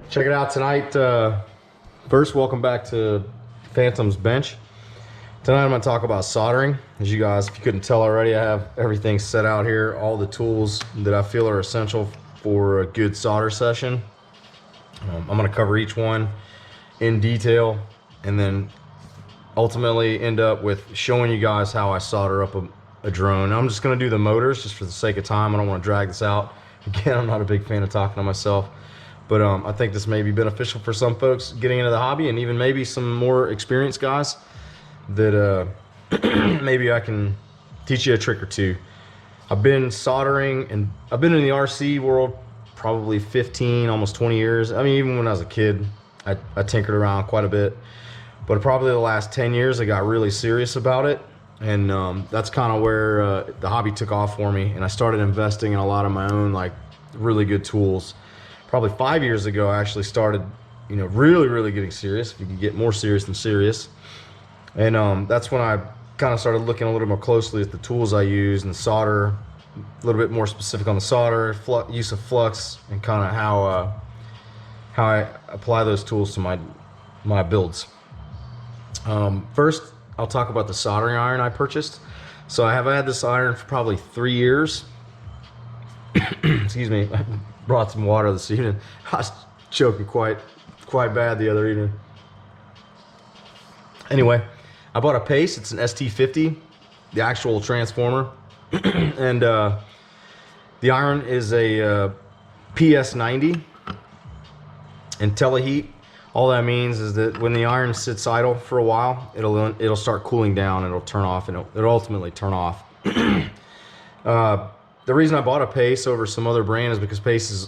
Check it out tonight. First, welcome back to Phantom's Bench. Tonight I'm going to talk about soldering. As you guys, if you couldn't tell already, I have everything set out here, all the tools that I feel are essential for a good solder session. I'm going to cover each one in detail and then ultimately end up with showing you guys how I solder up a drone. I'm just going to do the motors just for the sake of time. I don't want to drag this out. Again, I'm not a big fan of talking to myself. But I think this may be beneficial for some folks getting into the hobby, and even maybe some more experienced guys that maybe I can teach you a trick or two. I've been soldering, and I've been in the RC world probably 15, almost 20 years. I mean, even when I was a kid, I tinkered around quite a bit. But probably the last 10 years, I got really serious about it. And that's kind of where the hobby took off for me. And I started investing in a lot of my own, like, really good tools. Probably 5 years ago, I actually started, really getting serious. If you could get more serious than serious. And that's when I kind of started looking a little more closely at the tools I use and solder, a little bit more specific on the solder, use of flux, and kind of how I apply those tools to my builds. First, I'll talk about the soldering iron I purchased. So I have had this iron for probably 3 years. Excuse me. Brought some water this evening. I was choking quite bad the other evening. Anyway, I bought a pace. It's an ST50, the actual transformer, and the iron is a PS90 and teleheat. All that means is that when the iron sits idle for a while, it'll start cooling down. It'll turn off, and it'll ultimately turn off. The reason I bought a Pace over some other brand is because Pace is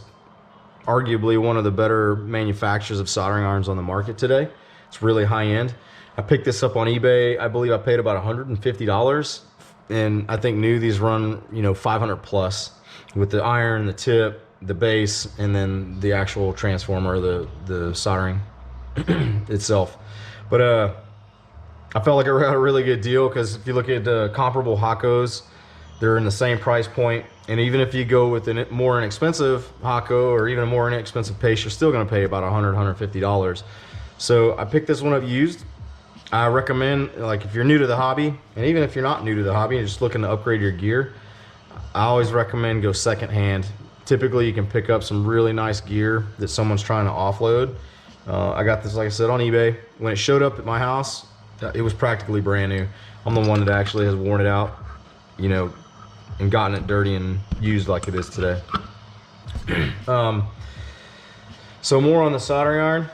arguably one of the better manufacturers of soldering irons on the market today. It's really high end. I picked this up on eBay. I believe I paid about $150, and I think new these run 500 plus with the iron, the tip, the base, and then the actual transformer, the soldering itself. But I felt like I got a really good deal, because if you look at comparable Hakos, they're in the same price point, and even if you go with a more inexpensive Hako or even a more inexpensive Pace, you're still going to pay about $150. So I picked this one up used. I recommend, like, if you're new to the hobby, and even if you're not new to the hobby and just looking to upgrade your gear, I always recommend go secondhand. Typically, you can pick up some really nice gear that someone's trying to offload. I got this, like I said, on eBay. When it showed up at my house, it was practically brand new. I'm the one that actually has worn it out, and gotten it dirty and used like it is today. So more on the soldering iron.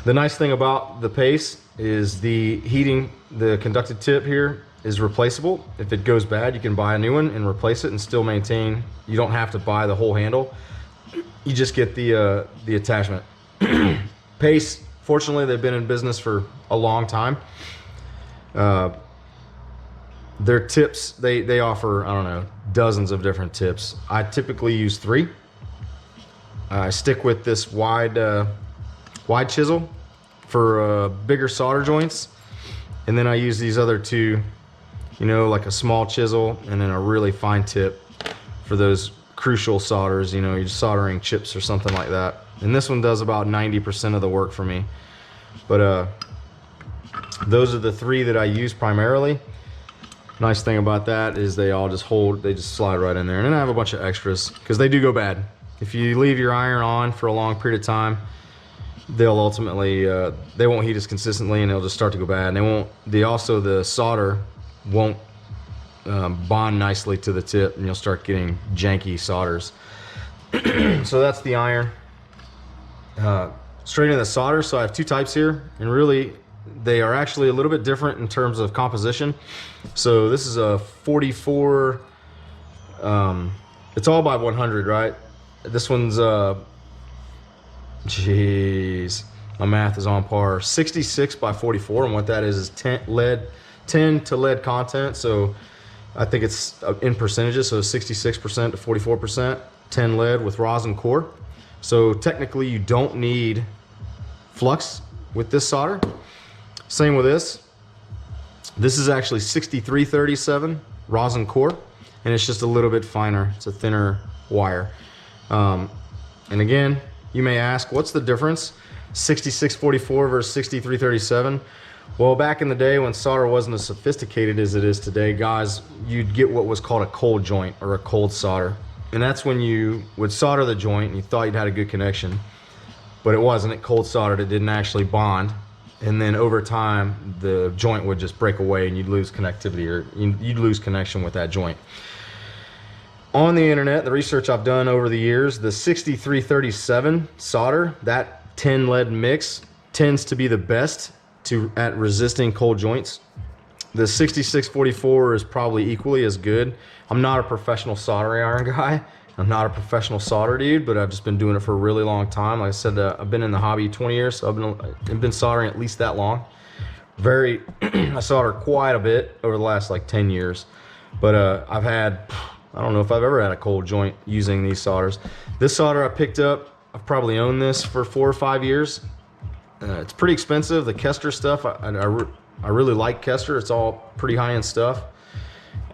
The nice thing about the Pace is the heating, the conducted tip here is replaceable. If it goes bad, you can buy a new one and replace it and still maintain. You don't have to buy the whole handle. You just get the attachment. Pace, fortunately, they've been in business for a long time. Their tips, they offer, I don't know, dozens of different tips. I typically use 3. I stick with this wide chisel for bigger solder joints, and then I use these other 2, like a small chisel and then a really fine tip for those crucial solders. You're soldering chips or something like that. And this one does about 90% of the work for me. But those are the 3 that I use primarily. Nice thing about that is they all just they just slide right in there. And then I have a bunch of extras, because they do go bad. If you leave your iron on for a long period of time, they'll ultimately, they won't heat as consistently, and they'll just start to go bad. And the solder won't bond nicely to the tip, and you'll start getting janky solders. So that's the iron. Straight into the solder. So I have 2 types here, and really they are actually a little bit different in terms of composition. So this is a 44, it's all by 100, right? This one's jeez, my math is on par, 66 by 44, and what that is 10 to lead content. So I think it's in percentages, so 66% to 44%, 10 lead with rosin core. So technically you don't need flux with this solder. Same with this. This is actually 6337 rosin core, and it's just a little bit finer. It's a thinner wire. And again, you may ask, what's the difference? 6644 versus 6337. Well, back in the day when solder wasn't as sophisticated as it is today, guys, you'd get what was called a cold joint or a cold solder. And that's when you would solder the joint and you thought you'd had a good connection, but it wasn't. It cold soldered, it didn't actually bond. And then over time, the joint would just break away and you'd lose connectivity, or you'd lose connection with that joint. On the internet, the research I've done over the years, the 6337 solder, that tin lead mix tends to be the best at resisting cold joints. The 6644 is probably equally as good. I'm not a professional soldering iron guy. I'm not a professional solder dude, but I've just been doing it for a really long time. Like I said, I've been in the hobby 20 years, so I've been soldering at least that long. I solder quite a bit over the last like 10 years, but I've had, I don't know if I've ever had a cold joint using these solders. This solder I picked up, I've probably owned this for 4 or 5 years. It's pretty expensive. The Kester stuff, I really like Kester. It's all pretty high-end stuff.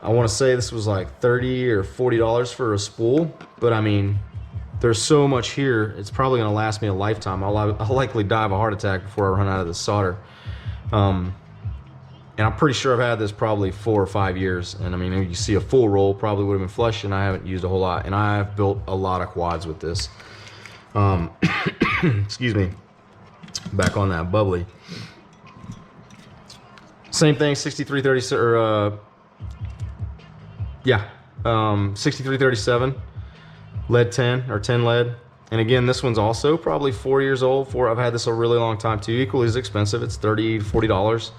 I want to say this was like $30 or $40 for a spool, but I mean, there's so much here, it's probably going to last me a lifetime. I'll likely die of a heart attack before I run out of this solder. And I'm pretty sure I've had this probably 4 or 5 years. And I mean, you see a full roll probably would have been flush, and I haven't used a whole lot. And I have built a lot of quads with this. Excuse me. Back on that bubbly. Same thing, 6330 or 6337 lead 10 or 10 lead. And again, this one's also probably 4 years old. I've had this a really long time too. Equally as expensive. It's $30 to $40.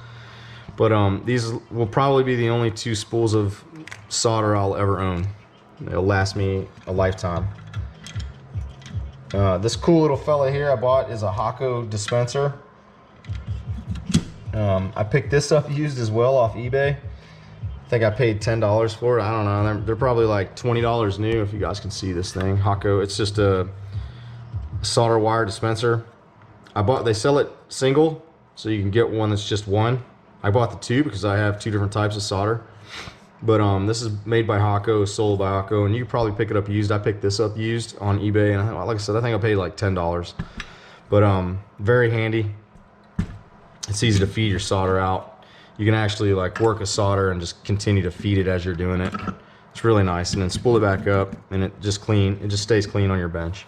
But these will probably be the only 2 spools of solder I'll ever own. It'll last me a lifetime. This cool little fella here I bought is a Hako dispenser. I picked this up used as well off eBay. I think I paid $10 for it. I don't know. They're probably like $20 new if you guys can see this thing. Hako. It's just a solder wire dispenser. They sell it single, so you can get one that's just one. I bought the 2 because I have 2 different types of solder. But this is made by Hako, sold by Hako, and you can probably pick it up used. I picked this up used on eBay, and like I said, I think I paid like $10. But very handy. It's easy to feed your solder out. You can actually like work a solder and just continue to feed it as you're doing it. It's really nice. And then spool it back up, and it just stays clean on your bench.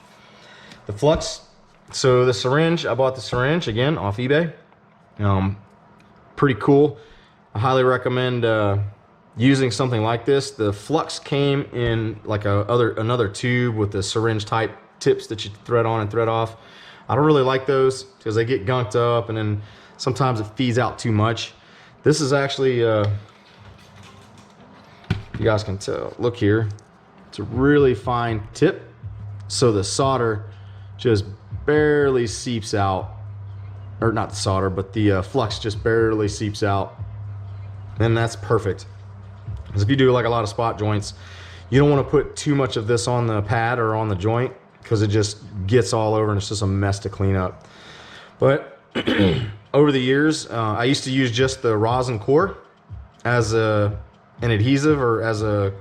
The flux. So the syringe, I bought the syringe again off eBay. Pretty cool. I highly recommend using something like this. The flux came in like another tube with the syringe type tips that you thread on and thread off. I don't really like those because they get gunked up and then sometimes it feeds out too much. This is actually, you guys can tell, look here. It's a really fine tip. So the solder just barely seeps out, or not the solder, but the flux just barely seeps out. And that's perfect. Because if you do like a lot of spot joints, you don't want to put too much of this on the pad or on the joint because it just gets all over and it's just a mess to clean up. But over the years, I used to use just the rosin core as an adhesive, or as a,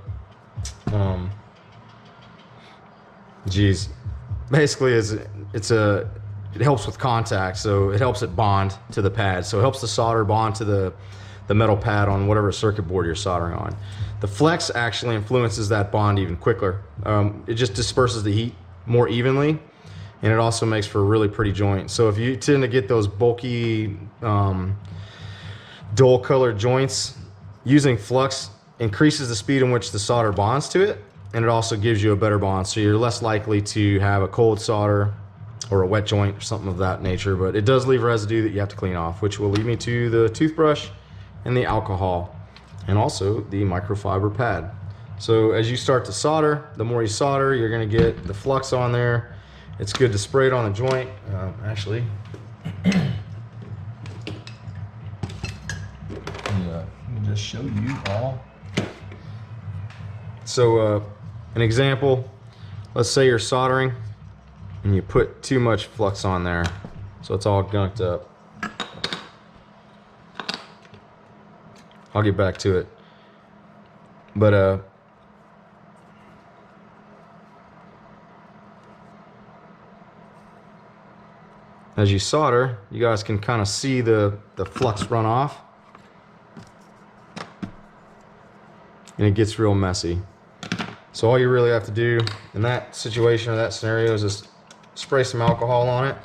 basically it helps with contact, so it helps it bond to the pad. So it helps the solder bond to the metal pad on whatever circuit board you're soldering on. The flex actually influences that bond even quicker. It just disperses the heat more evenly, and it also makes for a really pretty joint. So if you tend to get those bulky, dull colored joints, using flux increases the speed in which the solder bonds to it, and it also gives you a better bond. So you're less likely to have a cold solder or a wet joint or something of that nature, but it does leave residue that you have to clean off, which will lead me to the toothbrush and the alcohol, and also the microfiber pad. So as you start to solder, the more you solder, you're going to get the flux on there. It's good to spray it on the joint. Actually, let me just show you all. So an example, let's say you're soldering and you put too much flux on there, so it's all gunked up. I'll get back to it. But as you solder, you guys can kind of see the flux run off. And it gets real messy. So all you really have to do in that situation or that scenario is just spray some alcohol on it,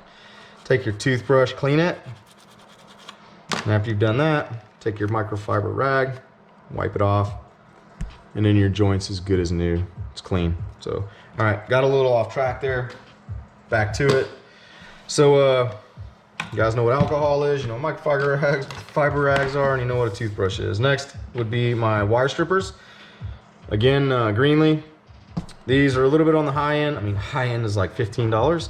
take your toothbrush, clean it, and after you've done that, take your microfiber rag, wipe it off, and then your joint's as good as new. It's clean. So, all right, got a little off track there. Back to it. So, you guys know what alcohol is, you know what fiber rags are, and you know what a toothbrush is. Next would be my wire strippers. Again, Greenlee. These are a little bit on the high end. I mean, high end is like $15.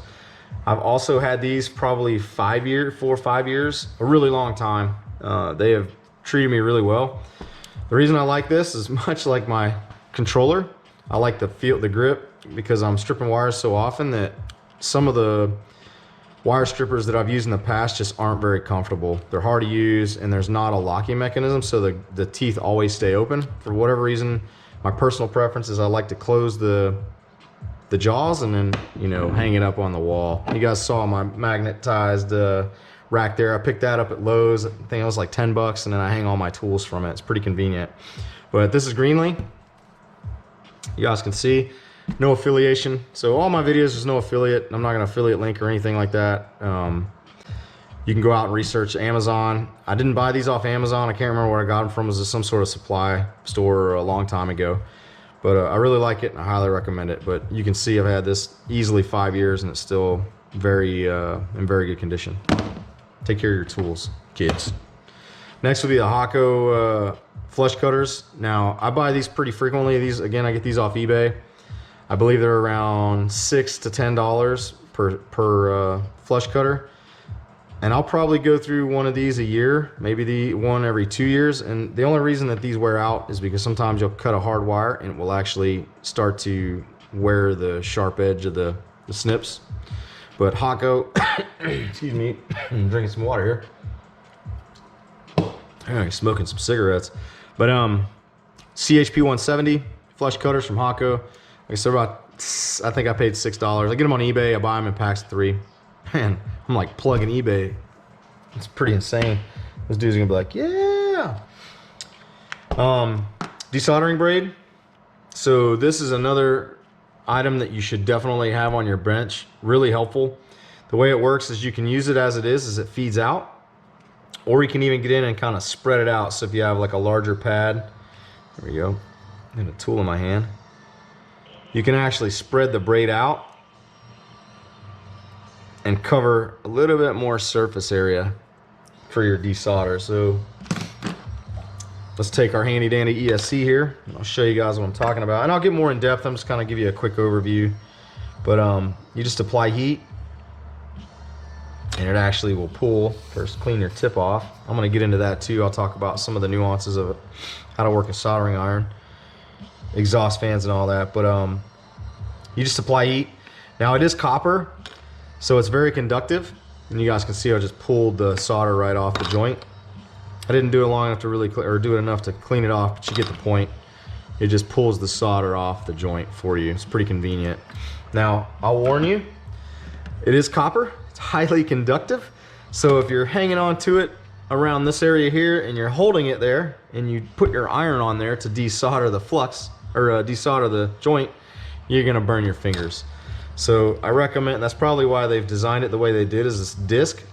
I've also had these probably 4 or 5 years, a really long time. They have treated me really well. The reason I like this is much like my controller. I like the feel, the grip, because I'm stripping wires so often that some of the wire strippers that I've used in the past just aren't very comfortable. They're hard to use and there's not a locking mechanism, so the teeth always stay open. For whatever reason, my personal preference is I like to close the jaws and then, you know, hang it up on the wall. You guys saw my magnetized rack there. I picked that up at Lowe's. I think it was like 10 bucks, and then I hang all my tools from it. It's pretty convenient. But this is Greenlee. You guys can see, no affiliation. So all my videos, there's no affiliate. I'm not gonna affiliate link or anything like that. You can go out and research Amazon. I didn't buy these off Amazon. I can't remember where I got them from. It was some sort of supply store a long time ago. But I really like it and I highly recommend it. But you can see I've had this easily 5 years and it's still very in very good condition. Take care of your tools, kids. Next will be the Hakko flush cutters. Now, I buy these pretty frequently. These, again, I get these off eBay. I believe they're around $6 to $10 per flush cutter. And I'll probably go through one of these a year, maybe the one every 2 years. And the only reason that these wear out is because sometimes you'll cut a hard wire and it will actually start to wear the sharp edge of the snips. But Hakko, excuse me, I'm drinking some water here. I'm smoking some cigarettes. But CHP 170 flush cutters from Hakko. Like I said, I think I paid $6. I get them on eBay. I buy them in packs of 3. Man, I'm like plugging eBay. It's pretty insane. Those dudes are gonna be like, yeah. Desoldering braid. So this is another item that you should definitely have on your bench. Really helpful. The way it works is you can use it as it is it feeds out, or you can even get in and kind of spread it out. So if you have like a larger pad, there we go, and a tool in my hand, you can actually spread the braid out and cover a little bit more surface area for your desolder. So let's take our handy dandy ESC here. I'll show you guys what I'm talking about, and I'll get more in depth. I'm just kind of give you a quick overview. But you just apply heat, and it actually will pull. First, clean your tip off. I'm going to get into that too. I'll talk about some of the nuances of how to work a soldering iron, exhaust fans, and all that. But you just apply heat. Now it is copper, so it's very conductive, and you guys can see I just pulled the solder right off the joint. I didn't do it long enough to really, or do it enough to clean it off, but you get the point. It just pulls the solder off the joint for you. It's pretty convenient. Now, I'll warn you, it is copper. It's highly conductive. So if you're hanging on to it around this area here and you're holding it there and you put your iron on there to desolder the flux, or desolder the joint, you're gonna burn your fingers. So I recommend, that's probably why they've designed it the way they did, is this disc.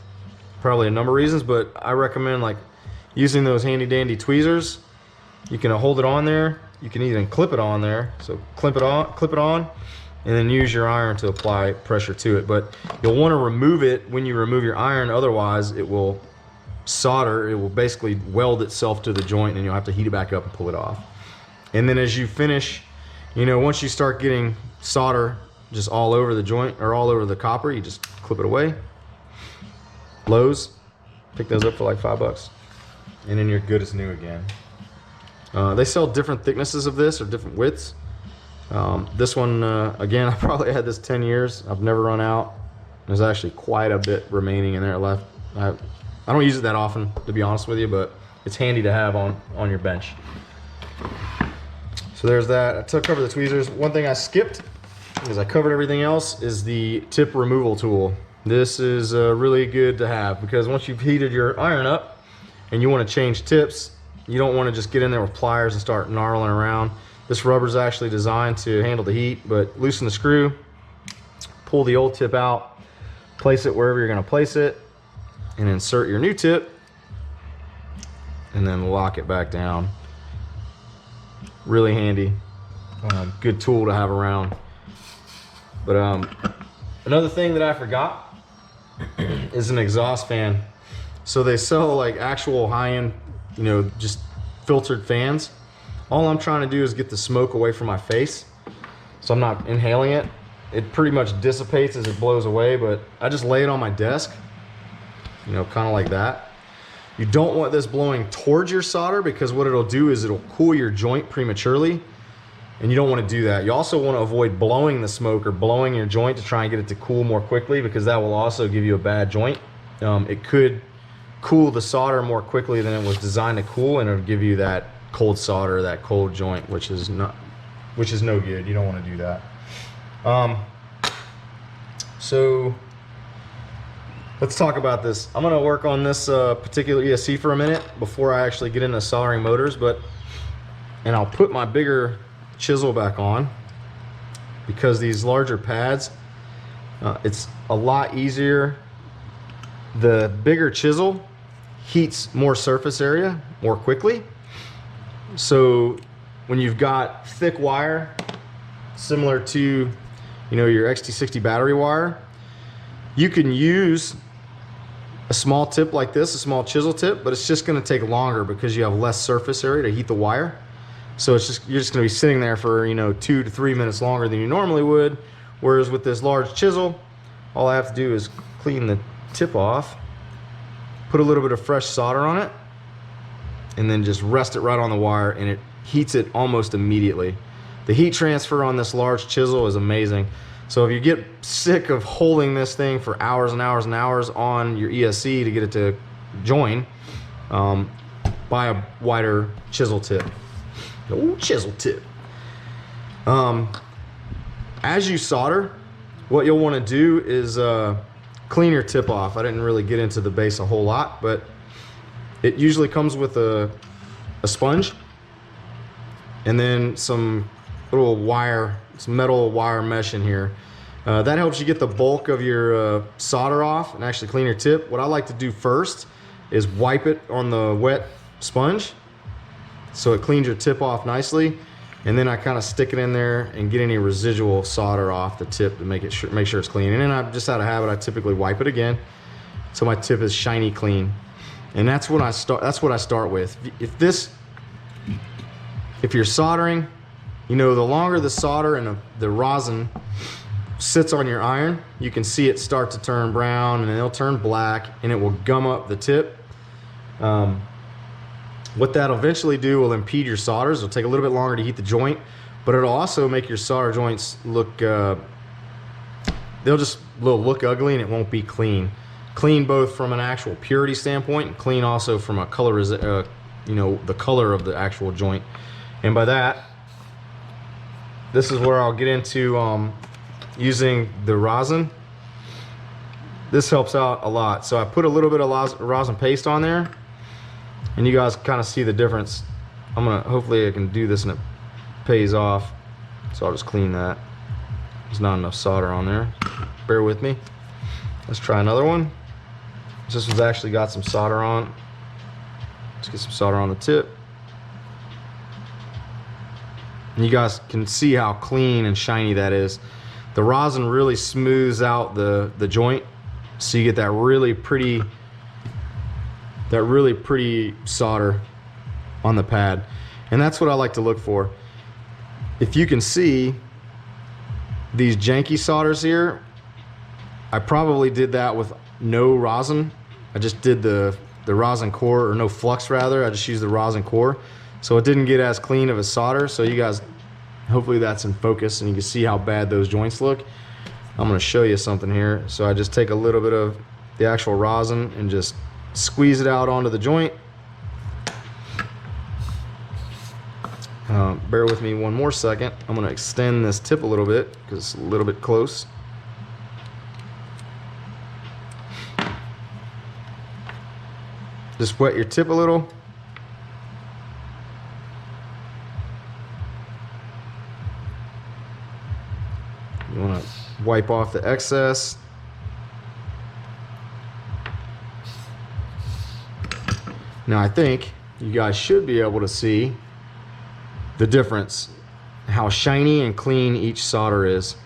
Probably a number of reasons, but I recommend like using those handy dandy tweezers. You can hold it on there. You can even clip it on there. So clip it on, and then use your iron to apply pressure to it. But you'll want to remove it when you remove your iron, otherwise it will solder, it will basically weld itself to the joint and you'll have to heat it back up and pull it off. And then as you finish, you know, once you start getting solder just all over the joint or all over the copper, you just clip it away. Lowe's, pick those up for like $5, and then you're good as new again. They sell different thicknesses of this, or different widths. This one, again, I probably had this 10 years. I've never run out. There's actually quite a bit remaining in there left. I don't use it that often, to be honest with you, but it's handy to have on your bench. So there's that. I took over the tweezers. One thing I skipped, because I covered everything else, is the tip removal tool. this is really good to have, because once you've heated your iron up and you want to change tips, you don't want to just get in there with pliers and start gnarling around. This rubber is actually designed to handle the heat, but loosen the screw, pull the old tip out, place it wherever you're going to place it, and insert your new tip, and then lock it back down. Really handy. Good tool to have around. But another thing that I forgot is an exhaust fan. So they sell like actual high-end, you know, just filtered fans. All I'm trying to do is get the smoke away from my face, so I'm not inhaling it. It pretty much dissipates as it blows away, but I just lay it on my desk, you know, kind of like that. You don't want this blowing towards your solder, because what it'll do is it'll cool your joint prematurely, and you don't want to do that. You also want to avoid blowing the smoke or blowing your joint to try and get it to cool more quickly, because that will also give you a bad joint. It could cool the solder more quickly than it was designed to cool, and it'll give you that cold solder, that cold joint, which is no good. You don't want to do that. So let's talk about this. I'm going to work on this particular ESC for a minute before I actually get into soldering motors, and I'll put my bigger chisel back on, because these larger pads, it's a lot easier. The bigger chisel heats more surface area more quickly. So when you've got thick wire, similar to, you know, your XT60 battery wire, you can use a small tip like this, a small chisel tip, but it's just going to take longer because you have less surface area to heat the wire. So it's just, you're just going to be sitting there for, you know, 2 to 3 minutes longer than you normally would. Whereas with this large chisel, all I have to do is clean the tip off, put a little bit of fresh solder on it, and then just rest it right on the wire, and it heats it almost immediately. The heat transfer on this large chisel is amazing. So if you get sick of holding this thing for hours and hours and hours on your ESC to get it to join, buy a wider chisel tip. Oh, chisel tip. As you solder, what you'll want to do is clean your tip off. I didn't really get into the base a whole lot, but it usually comes with a sponge and then some little wire, some metal wire mesh in here. That helps you get the bulk of your solder off and actually clean your tip. What I like to do first is wipe it on the wet sponge so it cleans your tip off nicely, and then I kind of stick it in there and get any residual solder off the tip to make sure it's clean. And then I just out of habit, I typically wipe it again so my tip is shiny clean. And that's what I start with. If you're soldering, you know, the longer the solder and the rosin sits on your iron, you can see it start to turn brown, and then it'll turn black, and it will gum up the tip. What that'll eventually do will impede your solders. It'll take a little bit longer to heat the joint, but it'll also make your solder joints look, they'll look ugly, and it won't be clean. Clean both from an actual purity standpoint, and clean also from a color, you know, the color of the actual joint. And by that, this is where I'll get into using the rosin. This helps out a lot. So I put a little bit of rosin paste on there, and you guys kind of see the difference. Hopefully I can do this and it pays off. So I'll just clean that. There's not enough solder on there. Bear with me. Let's try another one. This one's actually got some solder on. Let's get some solder on the tip. And you guys can see how clean and shiny that is. The rosin really smooths out the joint, so you get that really pretty solder on the pad. And that's what I like to look for. If you can see these janky solders here, I probably did that with no rosin. I just did the rosin core, or no flux rather. I just used the rosin core. So it didn't get as clean of a solder. So you guys, hopefully that's in focus and you can see how bad those joints look. I'm gonna show you something here. So I just take a little bit of the actual rosin and just squeeze it out onto the joint. Bear with me one more second. I'm gonna extend this tip a little bit because it's a little bit close. just wet your tip a little. You want to wipe off the excess. Now I think you guys should be able to see the difference, how shiny and clean each solder is.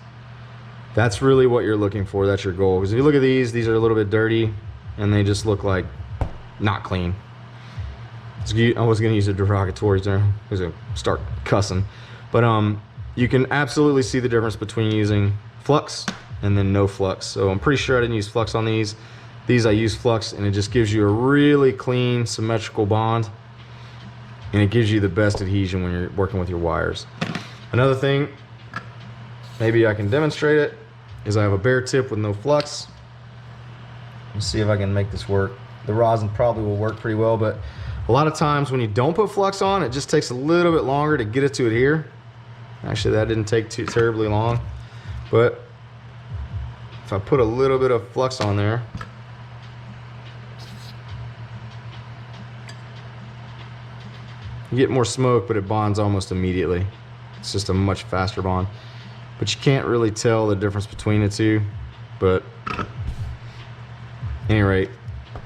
That's really what you're looking for. That's your goal. Because if you look at these are a little bit dirty and they just look like not clean. I was gonna use a derogatory term because I start cussing, but you can absolutely see the difference between using flux and then no flux. So I'm pretty sure I didn't use flux on these. These I use flux, and it just gives you a really clean, symmetrical bond, and it gives you the best adhesion when you're working with your wires. Another thing, maybe I can demonstrate it, is I have a bare tip with no flux. Let's see if I can make this work. The rosin probably will work pretty well, but a lot of times when you don't put flux on, it just takes a little bit longer to get it to adhere. Actually, that didn't take too terribly long, but if I put a little bit of flux on there, you get more smoke, but it bonds almost immediately. It's just a much faster bond. But you can't really tell the difference between the two. But at any rate,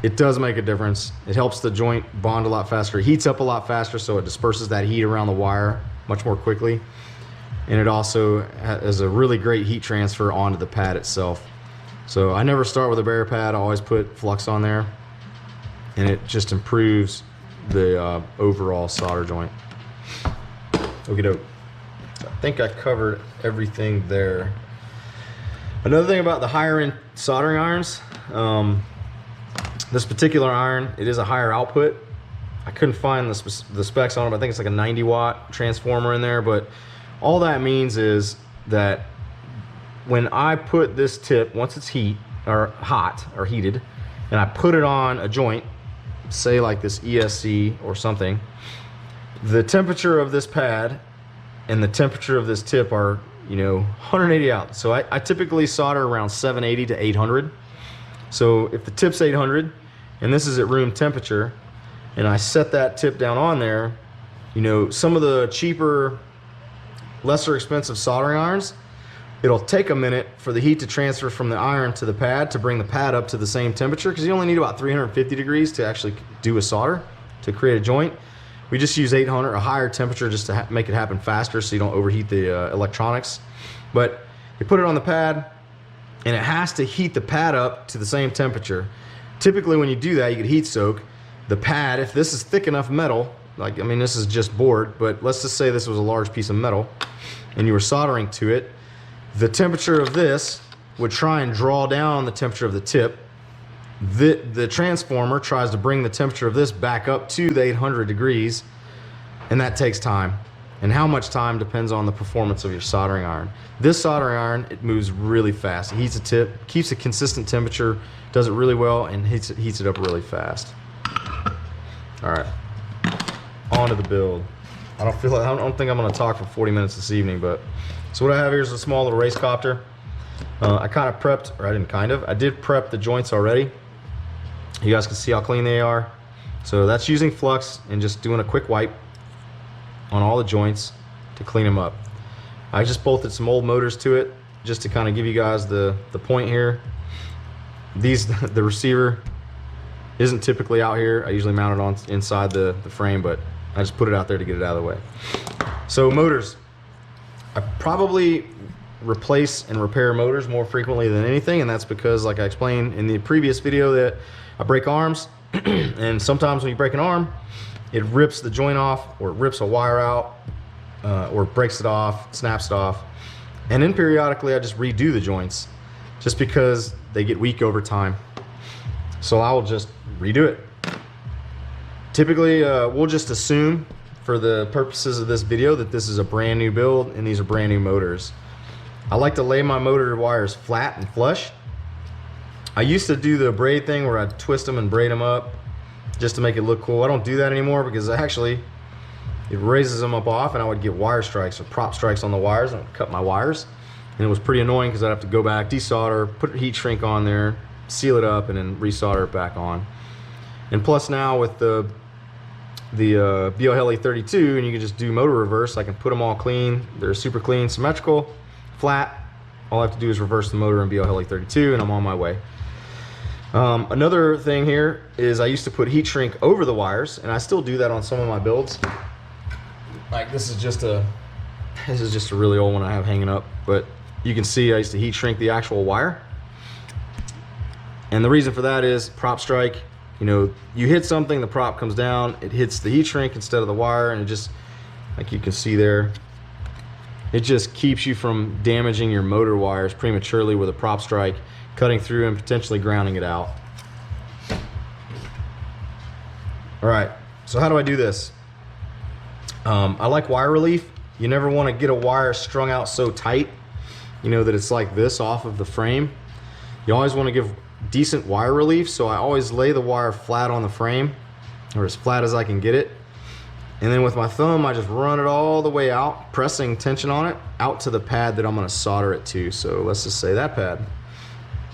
it does make a difference. It helps the joint bond a lot faster. It heats up a lot faster, so it disperses that heat around the wire much more quickly. And it also has a really great heat transfer onto the pad itself. So I never start with a bare pad. I always put flux on there, and it just improves the overall solder joint. Okie doke. I think I covered everything there. Another thing about the higher end soldering irons, this particular iron, it is a higher output. I couldn't find the specs on it, but I think it's like a 90 watt transformer in there. But all that means is that when I put this tip, once it's hot or heated, and I put it on a joint, say like this ESC or something, the temperature of this pad and the temperature of this tip are, 180 out. So I typically solder around 780 to 800. So if the tip's 800 and this is at room temperature, and I set that tip down on there, some of the cheaper, lesser expensive soldering irons, it'll take a minute for the heat to transfer from the iron to the pad to bring the pad up to the same temperature, because you only need about 350 degrees to actually do a solder, to create a joint. We just use 800, a higher temperature, just to make it happen faster so you don't overheat the electronics. But you put it on the pad, and it has to heat the pad up to the same temperature. Typically when you do that, you could heat soak the pad. If this is thick enough metal, this is just board, but let's just say this was a large piece of metal and you were soldering to it, the temperature of this would try and draw down the temperature of the tip. The transformer tries to bring the temperature of this back up to the 800 degrees, and that takes time. And how much time depends on the performance of your soldering iron. This soldering iron, it moves really fast. It heats the tip, keeps a consistent temperature, does it really well, and heats it up really fast. All right, on to the build. I don't think I'm gonna talk for 40 minutes this evening, but so what I have here is a small little race copter. I kind of prepped, or I did prep the joints already. You guys can see how clean they are. So that's using flux and just doing a quick wipe on all the joints to clean them up. I just bolted some old motors to it just to kind of give you guys the point here. The receiver isn't typically out here. I usually mount it on inside the frame, but I just put it out there to get it out of the way. So motors, I probably replace and repair motors more frequently than anything, and that's because, like I explained in the previous video, that I break arms and sometimes when you break an arm, it rips the joint off, or it rips a wire out, or breaks it off, snaps it off. And then periodically I just redo the joints just because they get weak over time. So I will just redo it. Typically we'll just assume for the purposes of this video that this is a brand new build and these are brand new motors. I like to lay my motor wires flat and flush. I used to do the braid thing where I'd twist them and braid them up just to make it look cool. I don't do that anymore because actually it raises them up off, and I would get wire strikes or prop strikes on the wires, and it would cut my wires. And it was pretty annoying because I'd have to go back, desolder, put heat shrink on there, seal it up, and then resolder it back on. And plus now with the BL 32, and you can just do motor reverse. I can put them all clean. They're super clean, symmetrical, flat. All I have to do is reverse the motor in BL 32 and I'm on my way. Another thing here is I used to put heat shrink over the wires, and I still do that on some of my builds. Like this is just a really old one I have hanging up, but you can see I used to heat shrink the actual wire. And the reason for that is prop strike. You know, you hit something, the prop comes down, it hits the heat shrink instead of the wire, and it just, like you can see there, it just keeps you from damaging your motor wires prematurely with a prop strike, cutting through and potentially grounding it out. All right, so how do I do this? I like wire relief. You never want to get a wire strung out so tight, you know, that it's like this off of the frame. You always want to give decent wire relief, so I always lay the wire flat on the frame, or as flat as I can get it, and then with my thumb I just run it all the way out, pressing tension on it out to the pad that I'm going to solder it to. So let's just say that pad,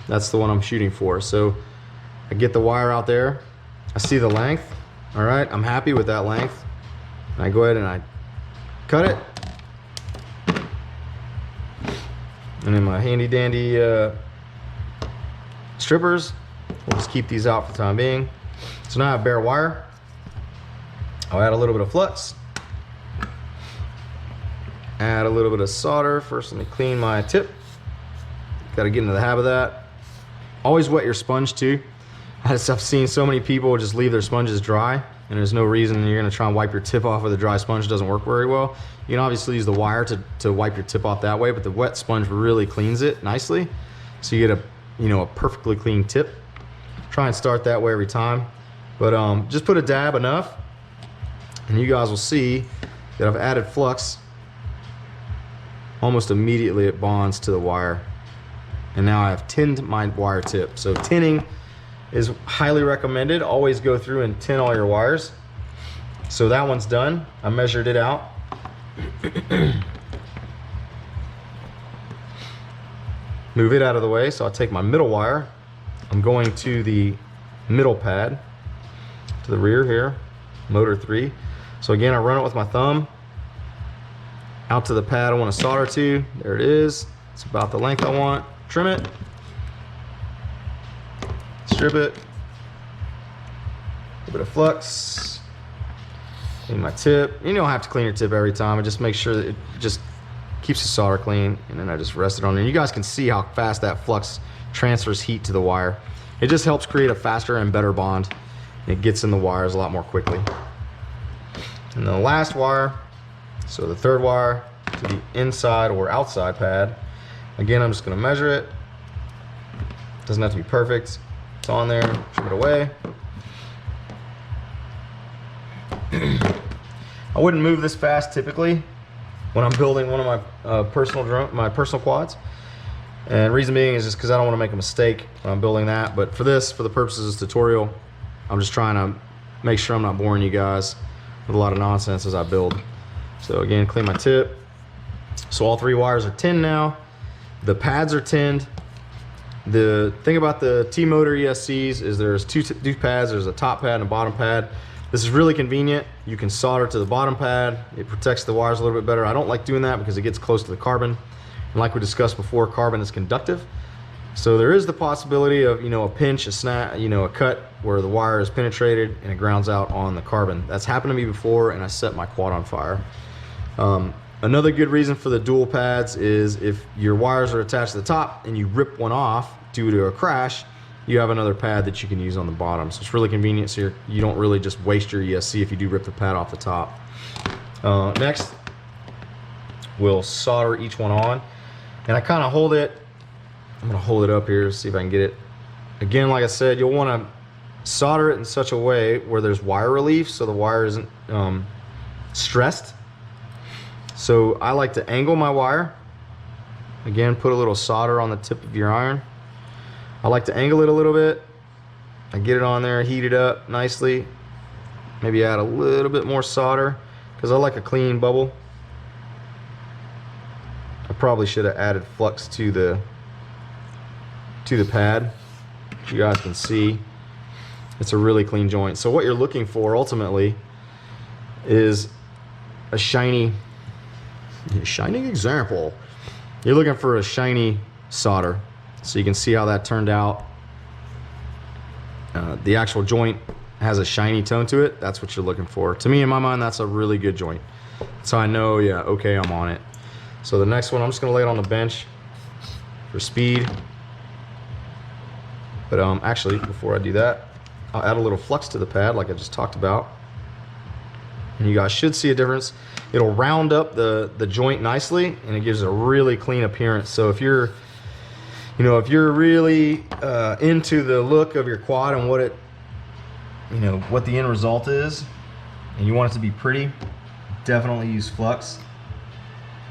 that's the one I'm shooting for. So I get the wire out there, I see the length, all right, I'm happy with that length, and I go ahead and I cut it, and then my handy dandy strippers, we'll just keep these out for the time being. So now I have bare wire. I'll add a little bit of flux, add a little bit of solder. First let me clean my tip, got to get into the habit of that. Always wet your sponge too. I've seen so many people just leave their sponges dry, and there's no reason you're going to try and wipe your tip off with a dry sponge. It doesn't work very well. You can obviously use the wire to wipe your tip off that way, but the wet sponge really cleans it nicely, so you get a perfectly clean tip. Try and start that way every time, but just put a dab enough, and you guys will see that I've added flux. Almost immediately it bonds to the wire, and now I have tinned my wire tip. So tinning is highly recommended. Always go through and tin all your wires. So that one's done. I measured it out. Move it out of the way. So I'll take my middle wire. I'm going to the middle pad, to the rear here, motor 3. So again, I run it with my thumb out to the pad I want to solder to. There it is. It's about the length I want. Trim it, strip it, a bit of flux, clean my tip. You don't have to clean your tip every time, but just make sure that it just keeps the solder clean, and then I just rest it on there. And you guys can see how fast that flux transfers heat to the wire. It just helps create a faster and better bond. It gets in the wires a lot more quickly. And the last wire, so the third wire to the inside or outside pad. Again, I'm just going to measure it. Doesn't have to be perfect. It's on there. Trim it away. I wouldn't move this fast typically when I'm building one of my personal quads. And reason being is just because I don't want to make a mistake when I'm building that. But for this, for the purposes of this tutorial, I'm just trying to make sure I'm not boring you guys with a lot of nonsense as I build. So again, clean my tip. So all 3 wires are tinned now. The pads are tinned. The thing about the T-Motor ESCs is there's two pads. There's a top pad and a bottom pad. This is really convenient. You can solder to the bottom pad. It protects the wires a little bit better. I don't like doing that because it gets close to the carbon. And like we discussed before, carbon is conductive. So there is the possibility of, a pinch, a snap, a cut where the wire is penetrated and it grounds out on the carbon. That's happened to me before, and I set my quad on fire. Another good reason for the dual pads is if your wires are attached to the top and you rip one off due to a crash, you have another pad that you can use on the bottom. So it's really convenient, so you don't really just waste your ESC if you do rip the pad off the top. Next, we'll solder each one on. And I kind of hold it. I'm going to hold it up here, see if I can get it. Again, like I said, you'll want to solder it in such a way where there's wire relief so the wire isn't stressed. So I like to angle my wire. Again, put a little solder on the tip of your iron. I like to angle it a little bit. I get it on there, heat it up nicely. Maybe add a little bit more solder because I like a clean bubble. I probably should have added flux to the pad, you guys can see. It's a really clean joint. So what you're looking for ultimately is a shining example. You're looking for a shiny solder. So you can see how that turned out. The actual joint has a shiny tone to it. That's what you're looking for. To me, in my mind, that's a really good joint. So I know, yeah, okay, I'm on it. So the next one, I'm just gonna lay it on the bench for speed. But actually, before I do that, I'll add a little flux to the pad like I just talked about. And you guys should see a difference. It'll round up the joint nicely, and it gives a really clean appearance. So if you're, you know, if you're really into the look of your quad and what it, you know, what the end result is, and you want it to be pretty, definitely use flux.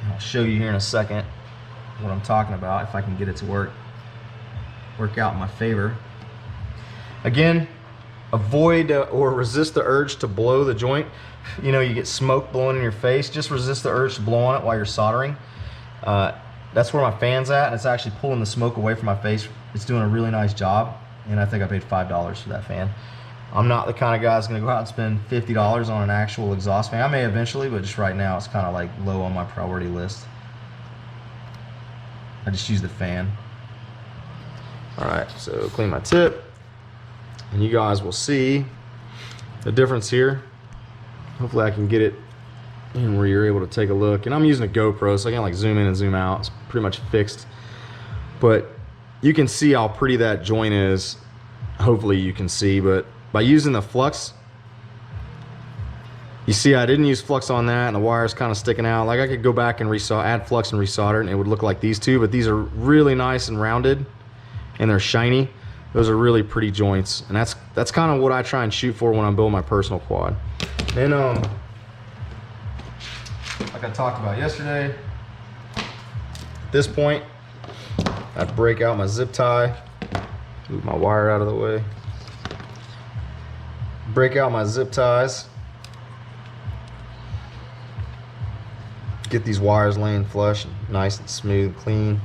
And I'll show you here in a second what I'm talking about, if I can get it to work out in my favor. Again, avoid or resist the urge to blow the joint. You know, you get smoke blowing in your face. Just resist the urge to blow on it while you're soldering. That's where my fan's at, and it's actually pulling the smoke away from my face. It's doing a really nice job, and I think I paid $5 for that fan. I'm not the kind of guy that's gonna go out and spend $50 on an actual exhaust fan. I may eventually, but just right now it's kind of like low on my priority list. I just use the fan. All right, so clean my tip, and you guys will see the difference here. Hopefully I can get it in where you're able to take a look. And I'm using a GoPro, so I can like zoom in and zoom out. It's pretty much fixed. But you can see how pretty that joint is. Hopefully you can see, but by using the flux, you see I didn't use flux on that, and the wire's kind of sticking out. Like I could go back and add flux and resolder, and it would look like these two, but these are really nice and rounded, and they're shiny. Those are really pretty joints, and that's kind of what I try and shoot for when I'm building my personal quad. Then like I talked about yesterday, at this point I'd break out my zip tie, move my wire out of the way, break out my zip ties, get these wires laying flush, nice and smooth, clean.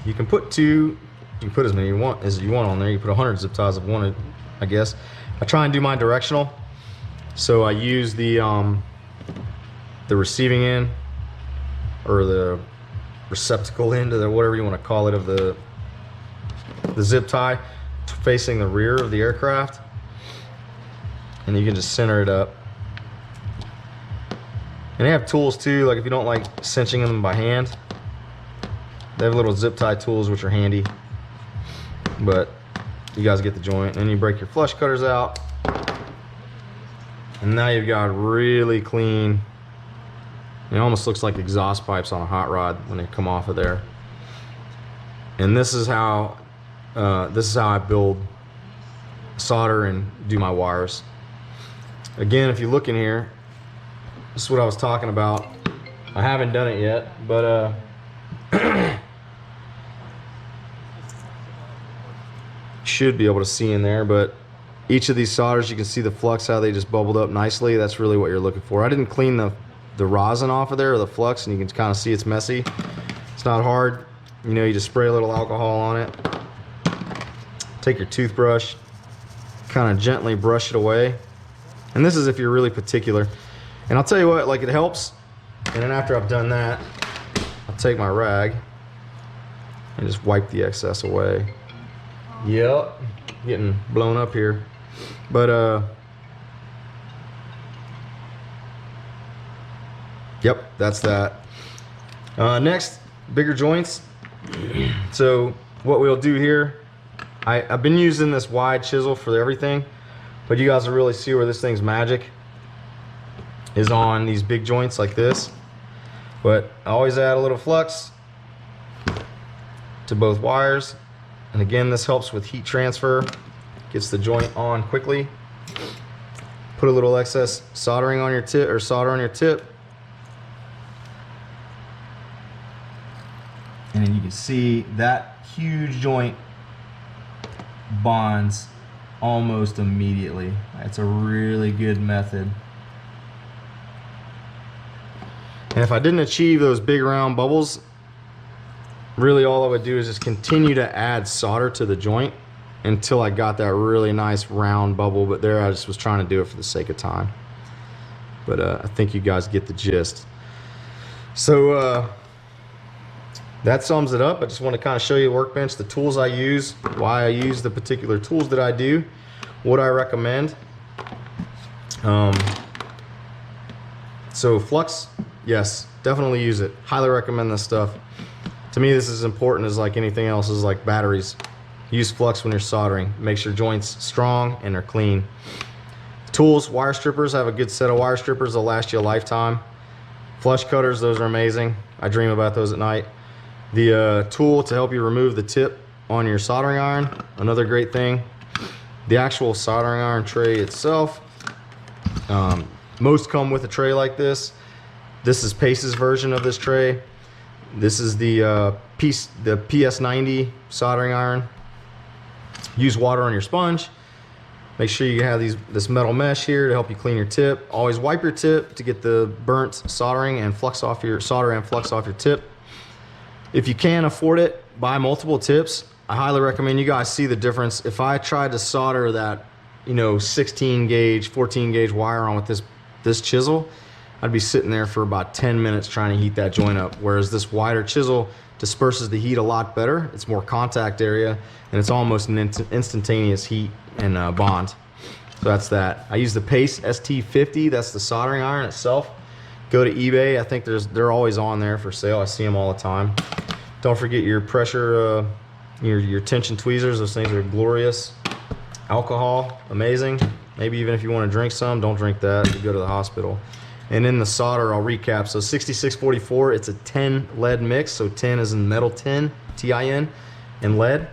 You can put as many as you want on there. You put 100 zip ties if you wanted, I guess. I try and do mine directional, so I use the receiving end, or the receptacle end, or whatever you want to call it, of the zip tie facing the rear of the aircraft, and you can just center it up. And they have tools too, like if you don't like cinching them by hand, they have little zip tie tools which are handy. But you guys get the joint. And then you break your flush cutters out, and now you've got really clean. It almost looks like exhaust pipes on a hot rod when they come off of there. And this is how I build, solder, and do my wires. Again, if you look in here, this is what I was talking about. I haven't done it yet, but should be able to see in there. But each of these solders, you can see the flux, how they just bubbled up nicely. That's really what you're looking for. I didn't clean the rosin off of there, or the flux, and you can kind of see it's messy. It's not hard. You know, you just spray a little alcohol on it. Take your toothbrush, kind of gently brush it away. And this is if you're really particular. And I'll tell you what, like, it helps. And then after I've done that, I'll take my rag and just wipe the excess away. Yep, getting blown up here. But yep, that's that. Next, bigger joints. So what we'll do here, I've been using this wide chisel for everything, but you guys will really see where this thing's magic is on these big joints like this. But I always add a little flux to both wires, and again, this helps with heat transfer, gets the joint on quickly. Put a little excess soldering on your tip, or solder on your tip, and then you can see that huge joint bonds almost immediately. It's a really good method. And if I didn't achieve those big round bubbles, really all I would do is just continue to add solder to the joint until I got that really nice round bubble, but there I just was trying to do it for the sake of time. But I think you guys get the gist. So that sums it up. I just want to kind of show you the workbench, the tools I use, why I use the particular tools that I do, what I recommend. So flux, yes, definitely use it. Highly recommend this stuff. To me, this is important as like anything else, is like batteries. Use flux when you're soldering. Makes your joints strong and they're clean. Tools, wire strippers. I have a good set of wire strippers. They'll last you a lifetime. Flush cutters, those are amazing. I dream about those at night. The tool to help you remove the tip on your soldering iron, another great thing. The actual soldering iron tray itself. Most come with a tray like this. This is Pace's version of this tray. This is the PS90 soldering iron. Use water on your sponge. Make sure you have this metal mesh here to help you clean your tip. Always wipe your tip to get the burnt soldering and flux off your solder and flux off your tip. If you can afford it, buy multiple tips. I highly recommend. You guys see the difference. If I tried to solder that, 16 gauge, 14 gauge wire on with this chisel, I'd be sitting there for about 10 minutes trying to heat that joint up. Whereas this wider chisel disperses the heat a lot better. It's more contact area, and it's almost an instantaneous heat and bond. So that's that. I use the Pace ST50. That's the soldering iron itself. Go to eBay. I think they're always on there for sale. I see them all the time. Don't forget your pressure, your tension tweezers. Those things are glorious. Alcohol, amazing. Maybe even if you want to drink some, don't drink that. You go to the hospital. And in the solder, I'll recap. So 6644, it's a tin lead mix. So tin is in metal tin, T-I-N, and lead.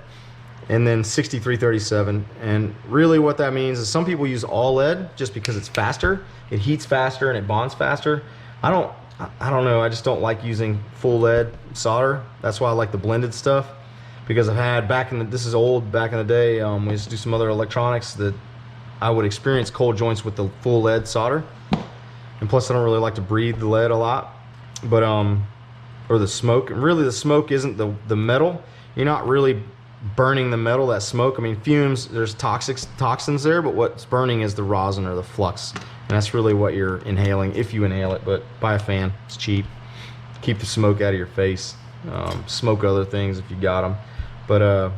And then 6337. And really what that means is some people use all lead just because it's faster. It heats faster and it bonds faster. I don't know. I just don't like using full lead solder. That's why I like the blended stuff. Because I've had this is old, back in the day, we used to do some other electronics that I would experience cold joints with the full lead solder. And plus I don't really like to breathe the lead a lot, but or the smoke. And really the smoke isn't the metal. You're not really burning the metal, that smoke. I mean, fumes, there's toxins there, but what's burning is the rosin or the flux. And that's really what you're inhaling, if you inhale it. But buy a fan, it's cheap. Keep the smoke out of your face. Smoke other things if you got them. But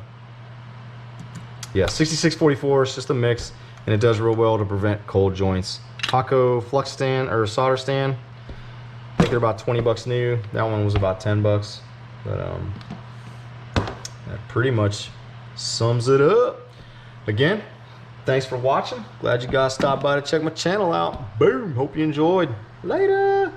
yeah, 6644 is just a mix, and it does real well to prevent cold joints. Hako flux stand or solder stand, I think they're about 20 bucks new. That one was about 10 bucks. But that pretty much sums it up. Again, thanks for watching. Glad you guys stopped by to check my channel out. Boom, hope you enjoyed. Later.